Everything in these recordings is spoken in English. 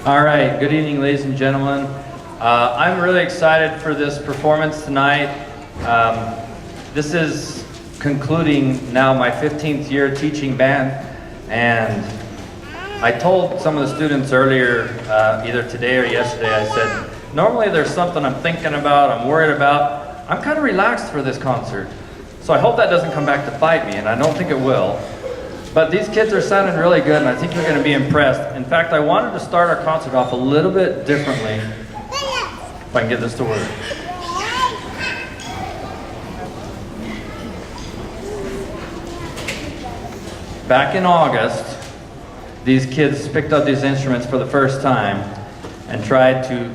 All right, good evening, ladies and gentlemen. I'm really excited for this performance tonight. This is concluding now my 15th year teaching band, and I told some of the students earlier, either today or yesterday, I said, normally there's something I'm thinking about, I'm worried about. I'm kind of relaxed for this concert, so I hope that doesn't come back to bite me, and I don't think it will. But these kids are sounding really good, and I think you're going to be impressed. In fact, I wanted to start our concert off a little bit differently, if I can get this to work. Back in August, these kids picked up these instruments for the first time and tried to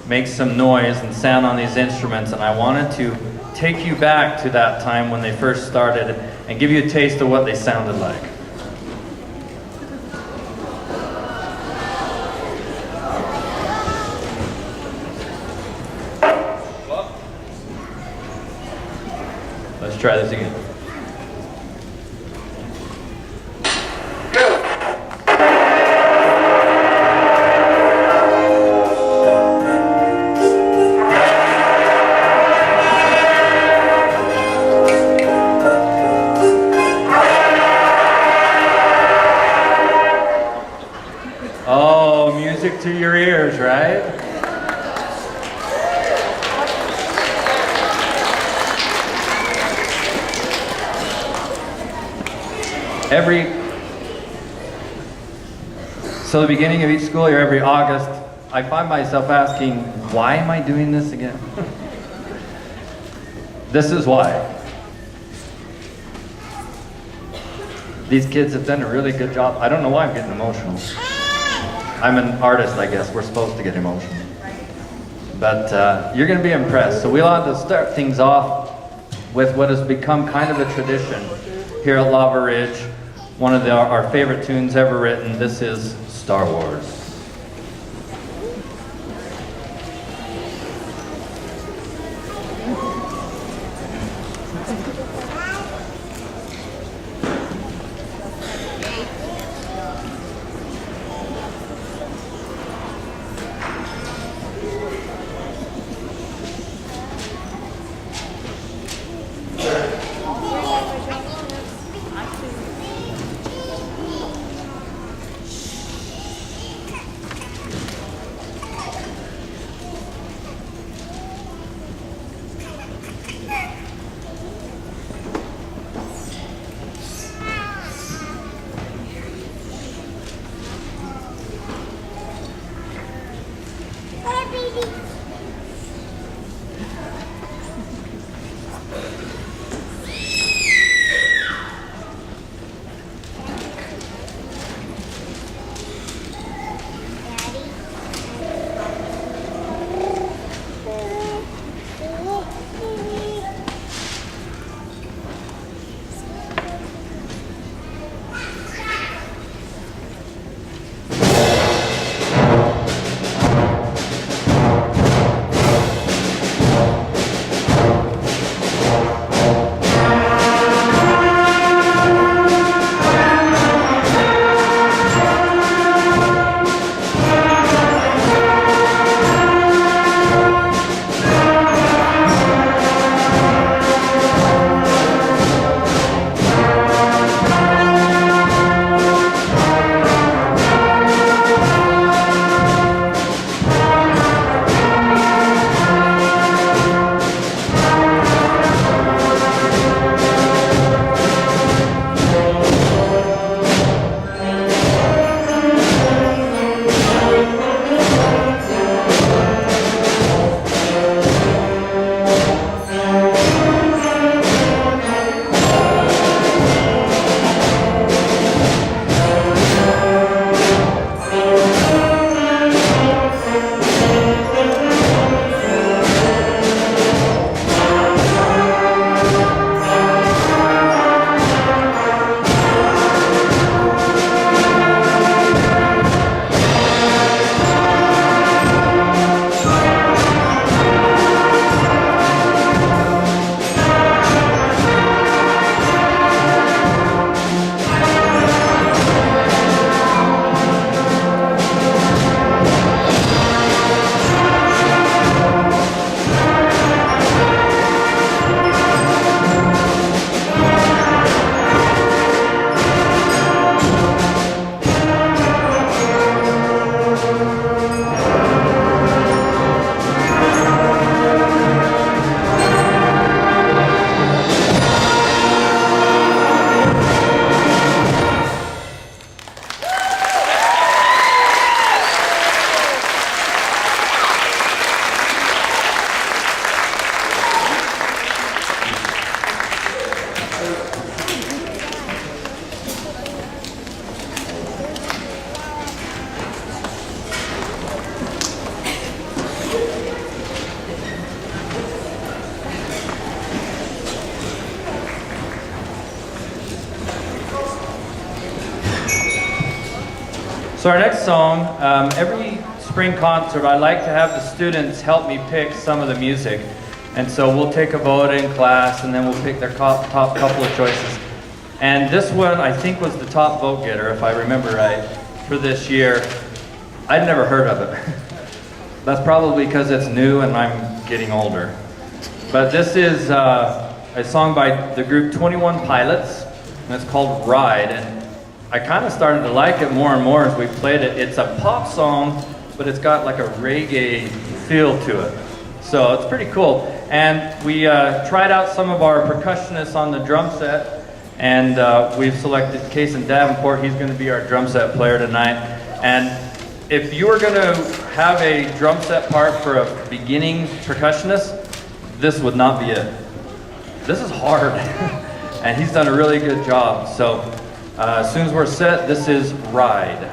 make some noise and sound on these instruments, and I wanted to take you back to that time when they first started and give you a taste of what they sounded like. Let's try this again. Oh, music to your ears, right? So the beginning of each school year, every August, I find myself asking, why am I doing this again? This is why. These kids have done a really good job. I don't know why I'm getting emotional. I'm an artist, I guess. We're supposed to get emotional. But you're going to be impressed. So we want to start things off with what has become kind of a tradition here at Lava Ridge. One of our favorite tunes ever written. This is Star Wars. So our next song, every spring concert, I like to have the students help me pick some of the music. And so we'll take a vote in class, and then we'll pick their top couple of choices. And this one, I think, was the top vote getter, if I remember right, for this year. I'd never heard of it. That's probably because it's new and I'm getting older. But this is a song by the group 21 Pilots, and it's called Ride. And I kind of started to like it more and more as we played it. It's a pop song, but it's got like a reggae feel to it. So it's pretty cool. And we tried out some of our percussionists on the drum set, and we've selected Kason Davenport. He's going to be our drum set player tonight. And if you were going to have a drum set part for a beginning percussionist, this would not be it. This is hard, and he's done a really good job. So as soon as we're set, this is Ride.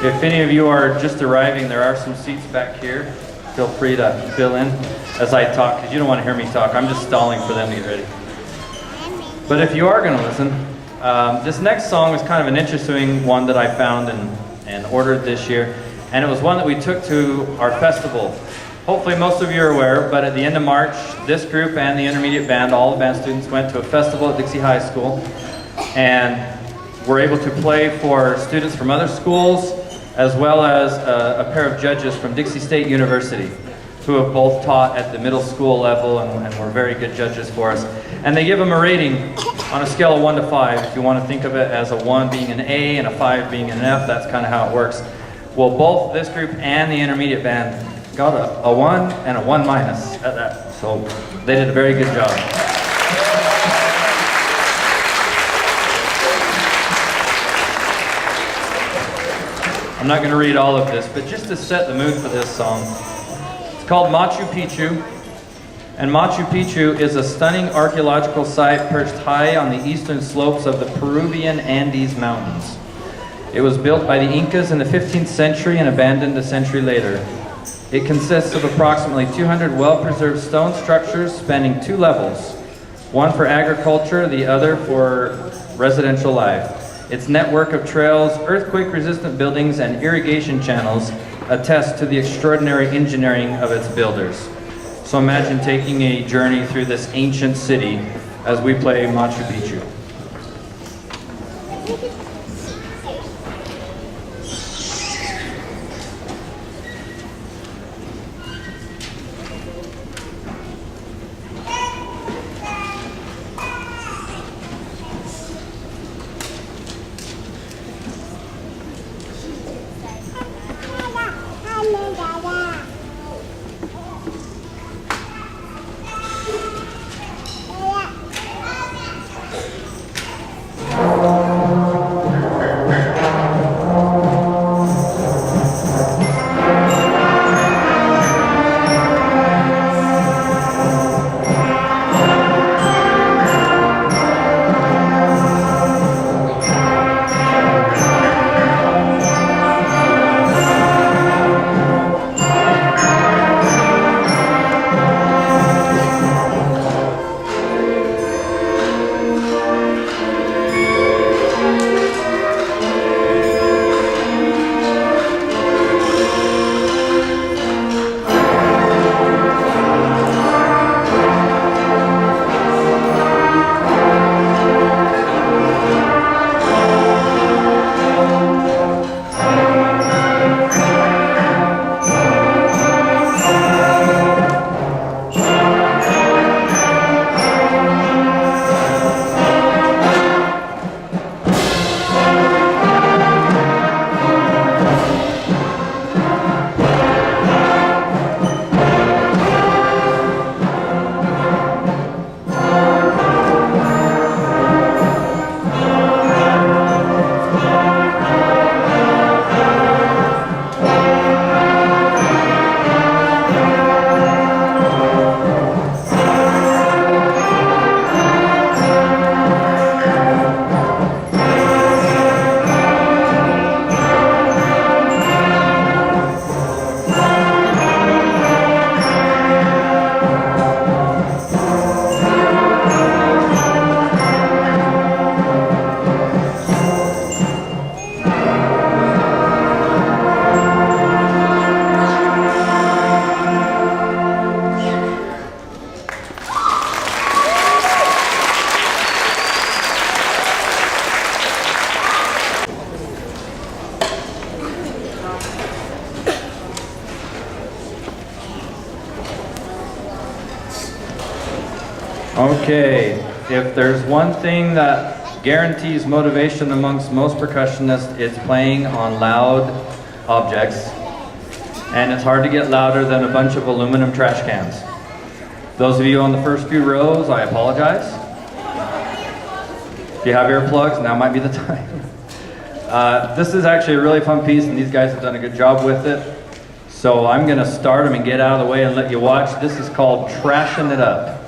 If any of you are just arriving, there are some seats back here. Feel free to fill in as I talk, because you don't want to hear me talk. I'm just stalling for them to get ready. But if you are going to listen, this next song is kind of an interesting one that I found and ordered this year. And it was one that we took to our festival. Hopefully most of you are aware, but at the end of March, this group and the intermediate band, all the band students, went to a festival at Dixie High School. And were able to play for students from other schools, as well as a pair of judges from Dixie State University, who have both taught at the middle school level and were very good judges for us. And they give them a rating on a scale of 1 to 5. If you want to think of it as a 1 being an A and a 5 being an F, that's kind of how it works. Well, both this group and the intermediate band got a 1 and a 1 minus at that. So they did a very good job. I'm not going to read all of this, but just to set the mood for this song. It's called Machu Picchu. And Machu Picchu is a stunning archaeological site perched high on the eastern slopes of the Peruvian Andes Mountains. It was built by the Incas in the 15th century and abandoned a century later. It consists of approximately 200 well-preserved stone structures spanning 2 levels, one for agriculture, the other for residential life. Its network of trails, earthquake-resistant buildings, and irrigation channels attest to the extraordinary engineering of its builders. So imagine taking a journey through this ancient city as we play Machu Picchu. Okay, if there's one thing that guarantees motivation amongst most percussionists, it's playing on loud objects. And it's hard to get louder than a bunch of aluminum trash cans. Those of you on the first few rows, I apologize. If you have earplugs, now might be the time. This is actually a really fun piece, and these guys have done a good job with it. So I'm going to start them and get out of the way and let you watch. This is called Trashing It Up.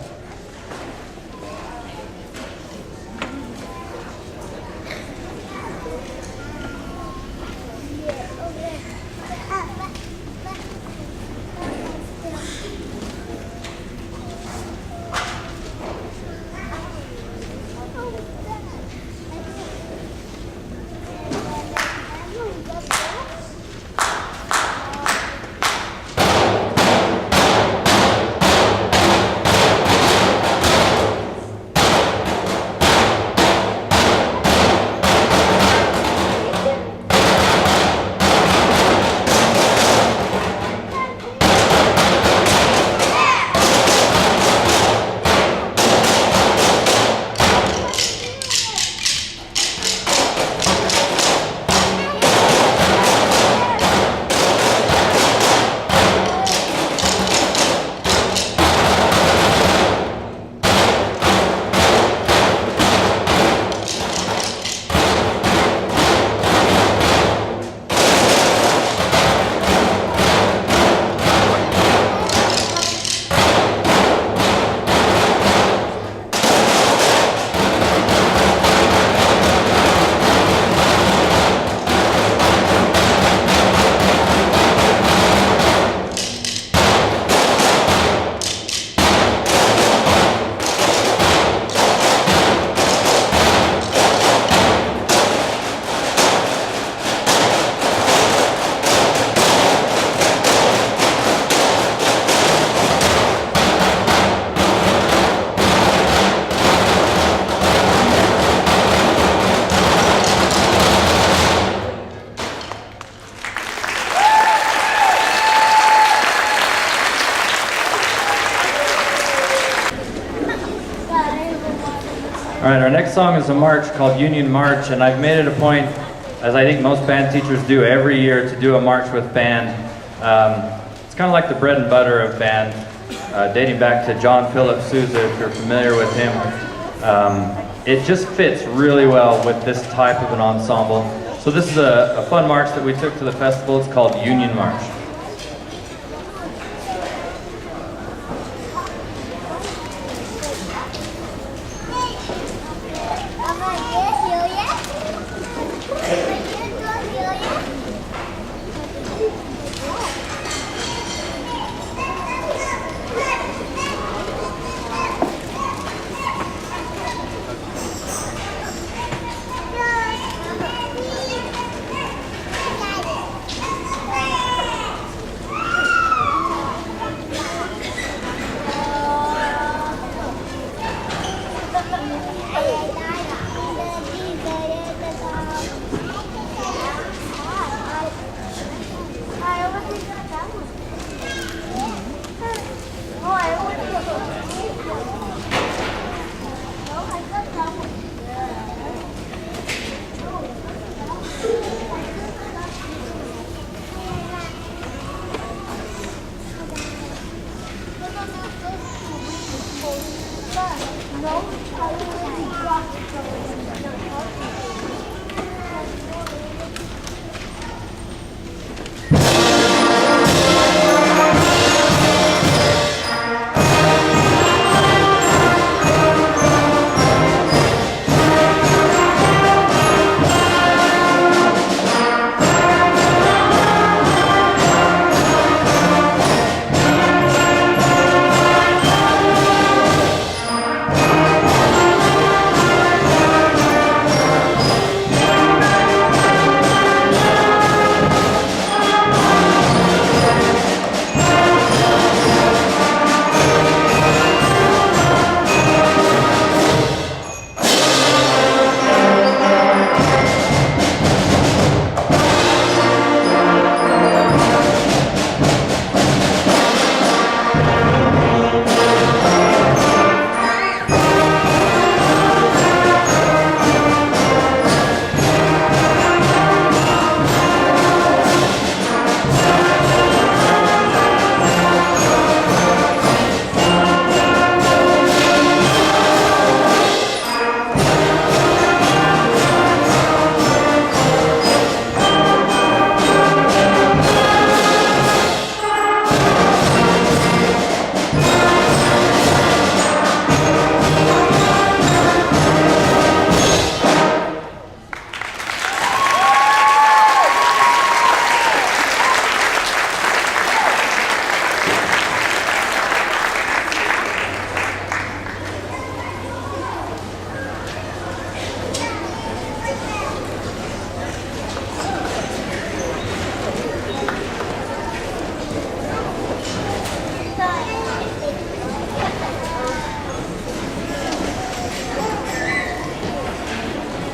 All right, our next song is a march called Union March, and I've made it a point, as I think most band teachers do every year, to do a march with band. It's kind of like the bread and butter of band, dating back to John Philip Sousa, if you're familiar with him. It just fits really well with this type of an ensemble. So this is a fun march that we took to the festival. It's called Union March.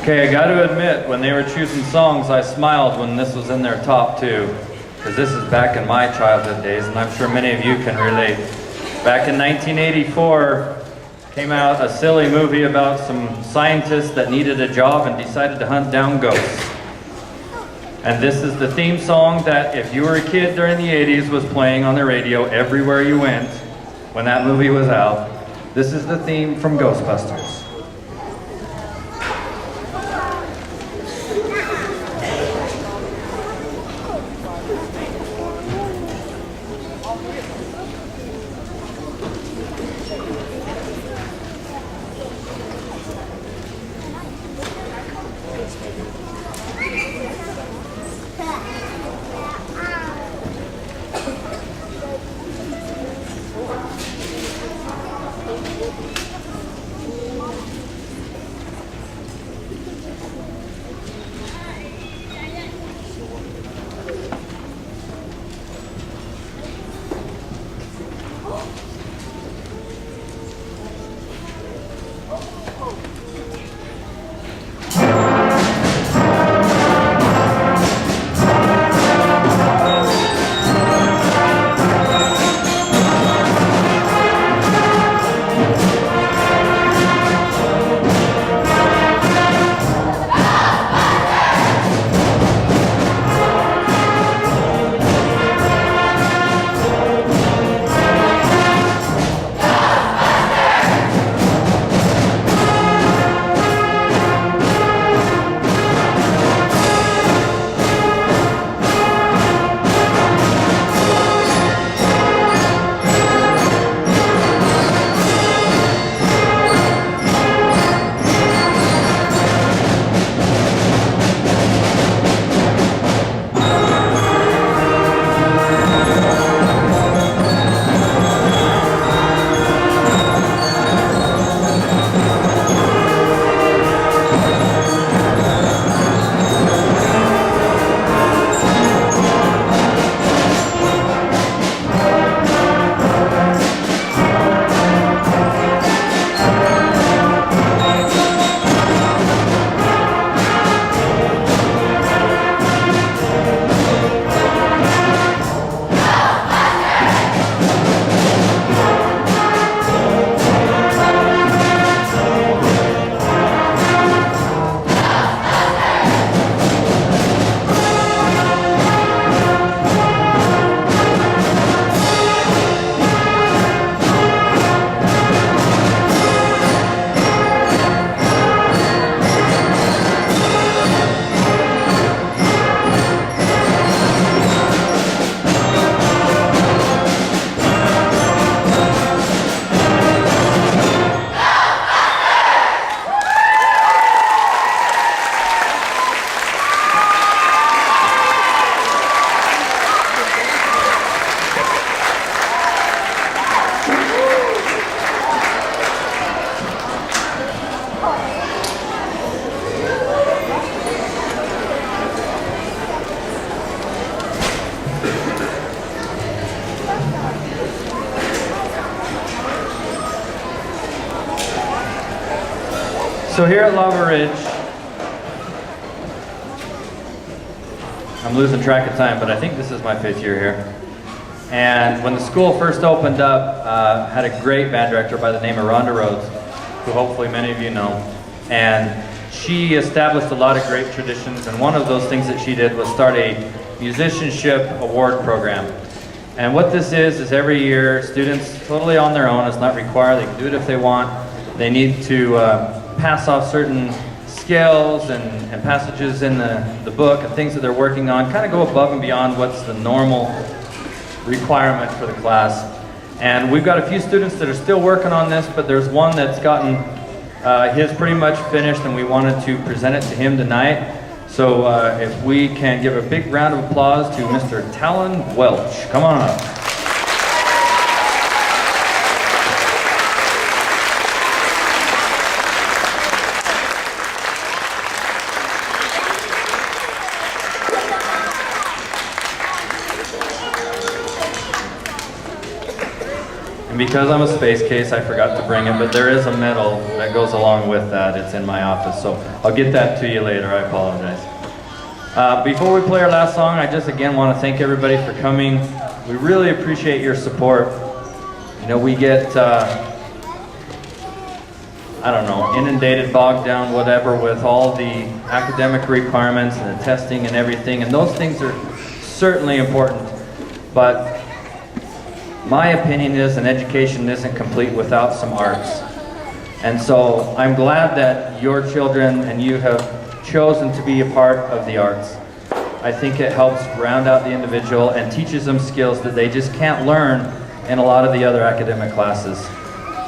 Okay, I got to admit, when they were choosing songs, I smiled when this was in their top two, because this is back in my childhood days, and I'm sure many of you can relate. Back in 1984, came out a silly movie about some scientists that needed a job and decided to hunt down ghosts. And this is the theme song that, if you were a kid during the 80s, was playing on the radio everywhere you went when that movie was out. This is the theme from Ghostbusters. So here at Lava Ridge, I'm losing track of time, but I think this is my 5th year here. And when the school first opened up, had a great band director by the name of Rhonda Rhodes, who hopefully many of you know. And she established a lot of great traditions, and one of those things that she did was start a musicianship award program. And what this is every year, students totally on their own, it's not required, they can do it if they want. They need to pass off certain skills and passages in the book and things that they're working on, kind of go above and beyond what's the normal requirement for the class. And we've got a few students that are still working on this, but there's one that's gotten his pretty much finished, and we wanted to present it to him tonight. So if we can give a big round of applause to Mr. Talon Welch. Come on up. And because I'm a space case, I forgot to bring it, but there is a medal that goes along with that. It's in my office, so I'll get that to you later. I apologize. Before we play our last song, I just again want to thank everybody for coming. We really appreciate your support. You know, we get, I don't know, inundated, bogged down, whatever, with all the academic requirements and the testing and everything, and those things are certainly important, but my opinion is an education isn't complete without some arts. And so I'm glad that your children and you have chosen to be a part of the arts. I think it helps round out the individual and teaches them skills that they just can't learn in a lot of the other academic classes.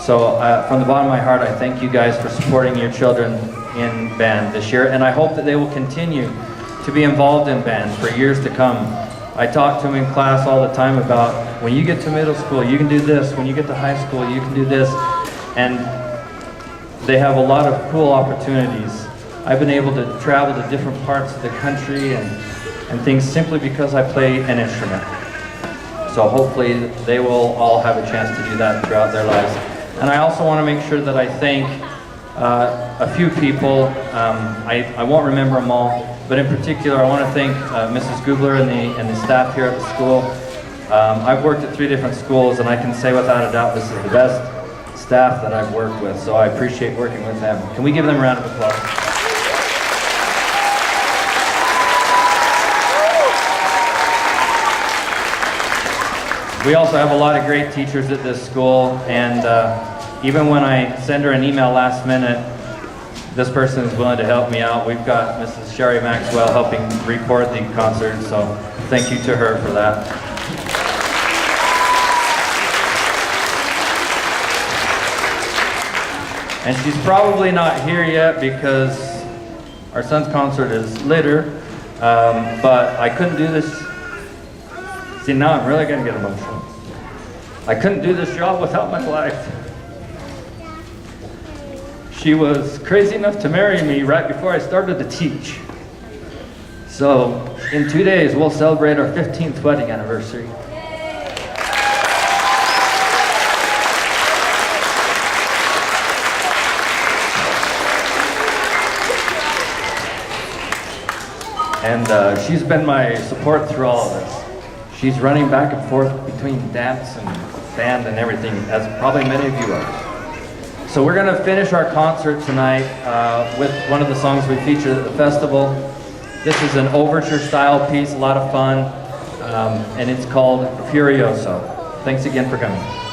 So from the bottom of my heart, I thank you guys for supporting your children in band this year, and I hope that they will continue to be involved in band for years to come. I talk to them in class all the time about when you get to middle school, you can do this. When you get to high school, you can do this. And they have a lot of cool opportunities. I've been able to travel to different parts of the country and things simply because I play an instrument. So hopefully they will all have a chance to do that throughout their lives. And I also want to make sure that I thank a few people. I won't remember them all. But in particular, I want to thank Mrs. Gubler and the staff here at the school. I've worked at 3 different schools, and I can say without a doubt this is the best staff that I've worked with, so I appreciate working with them. Can we give them a round of applause? We also have a lot of great teachers at this school, and even when I send her an email last minute, this person is willing to help me out. We've got Mrs. Sherry Maxwell helping record the concert, so thank you to her for that. And she's probably not here yet because our son's concert is later, but I couldn't do this. See, now I'm really gonna get emotional. I couldn't do this job without my wife. She was crazy enough to marry me right before I started to teach. So, in 2 days, we'll celebrate our 15th wedding anniversary. And she's been my support through all of this. She's running back and forth between dance and band and everything, as probably many of you are. So we're going to finish our concert tonight with one of the songs we featured at the festival. This is an overture style piece, a lot of fun, and it's called Furioso. Thanks again for coming.